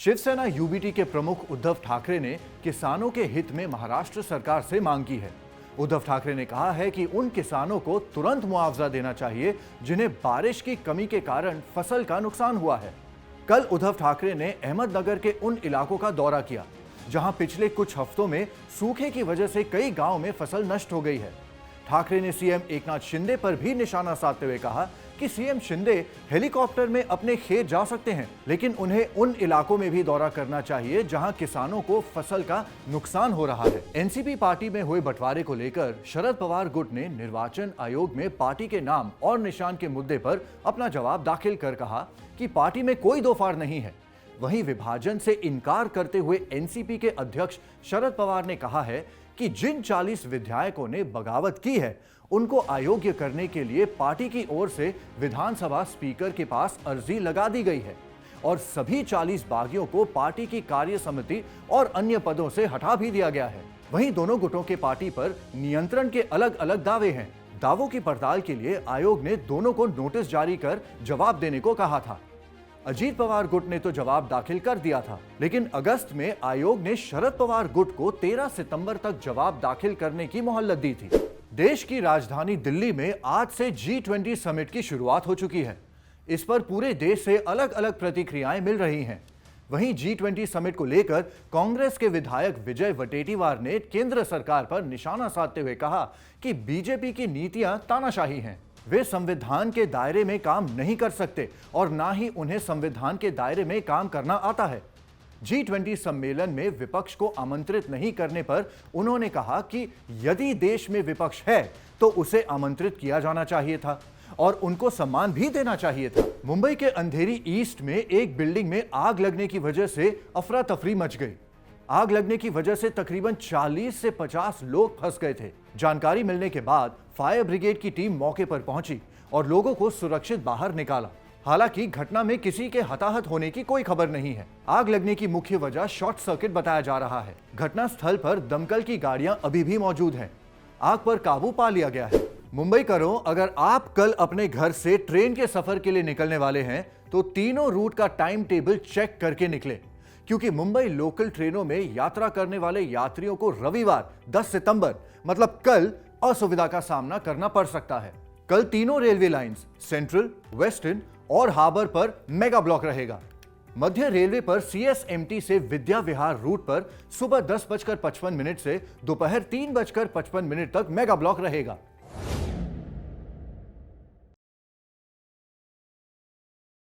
Shiv Sena UBT के प्रमुख उद्धव ठाकरे ने किसानों के हित में महाराष्ट्र सरकार से मांग की है। उद्धव ठाकरे ने कहा है कि उन किसानों को तुरंत मुआवजा देना चाहिए जिन्हें बारिश की कमी के कारण फसल का नुकसान हुआ है। कल उद्धव ठाकरे ने अहमदनगर के उन इलाकों का दौरा किया जहां पिछले कुछ हफ्तों में सूखे की वजह से कई गांवों में फसल नष्ट हो गई है। ठाकरे ने सीएम एकनाथ शिंदे पर भी निशाना साधते हुए कहा कि सीएम शिंदे हेलीकॉप्टर में अपने खेत जा सकते हैं, लेकिन उन्हें उन इलाकों में भी दौरा करना चाहिए जहां किसानों को फसल का नुकसान हो रहा है। एनसीपी पार्टी में हुए बंटवारे को लेकर शरद पवार गुट ने निर्वाचन आयोग में पार्टी के नाम और निशान के मुद्दे पर अपना जवाब दाखिल कर कहा कि पार्टी में कोई दो फाड़ नहीं है। वहीं विभाजन से इनकार करते हुए एनसीपी के अध्यक्ष शरद पवार ने कहा है कि जिन 40 विधायकों ने बगावत की है उनको अयोग्य करने के लिए पार्टी की ओर से विधानसभा स्पीकर के पास अर्जी लगा दी गई है और सभी 40 बागियों को पार्टी की कार्य समिति और अन्य पदों से हटा भी दिया गया है। वहीं दोनों गुटों के पार्टी पर नियंत्रण के अलग अलग दावे हैं। दावों की पड़ताल के लिए आयोग ने दोनों को नोटिस जारी कर जवाब देने को कहा था। अजीत पवार गुट ने तो जवाब दाखिल कर दिया था, लेकिन अगस्त में आयोग ने शरद पवार गुट को 13 सितंबर तक जवाब दाखिल करने की मोहलत दी थी। देश की राजधानी दिल्ली में आज से G20 समिट की शुरुआत हो चुकी है। इस पर पूरे देश से अलग अलग प्रतिक्रियाएं मिल रही हैं। वहीं G20 समिट को लेकर कांग्रेस के विधायक विजय वटेटीवार ने केंद्र सरकार पर निशाना साधते हुए कहा कि बीजेपी की नीतियां तानाशाही हैं। वे संविधान के दायरे में काम नहीं कर सकते और ना ही उन्हें संविधान के दायरे में काम करना आता है। G20 सम्मेलन में विपक्ष को आमंत्रित नहीं करने पर उन्होंने कहा कि यदि देश में विपक्ष है तो उसे आमंत्रित किया जाना चाहिए था और उनको सम्मान भी देना चाहिए था। मुंबई के अंधेरी ईस्ट में एक बिल्डिंग में आग लगने की वजह से अफरा तफरी मच गई। आग लगने की वजह से तकरीबन 40 से 50 लोग फंस गए थे। जानकारी मिलने के बाद फायर ब्रिगेड की टीम मौके पर पहुंची और लोगों को सुरक्षित बाहर निकाला। हालांकि घटना में किसी के हताहत होने की कोई खबर नहीं है। आग लगने की मुख्य वजह शॉर्ट सर्किट बताया जा रहा है। घटना स्थल पर दमकल की गाड़ियां अभी भी मौजूद हैं। आग पर काबू पा लिया गया है। मुंबई करों, अगर आप कल अपने घर से ट्रेन के सफर के लिए निकलने वाले हैं तो तीनों रूट का टाइम टेबल चेक करके निकले, क्योंकि मुंबई लोकल ट्रेनों में यात्रा करने वाले यात्रियों को रविवार 10 सितंबर मतलब कल असुविधा का सामना करना पड़ सकता है। कल तीनों रेलवे लाइंस सेंट्रल, वेस्टर्न और हार्बर पर मेगा ब्लॉक रहेगा। मध्य रेलवे पर CSMT से विद्या विहार रूट पर सुबह 10:55 से दोपहर 3:55 तक मेगा ब्लॉक रहेगा।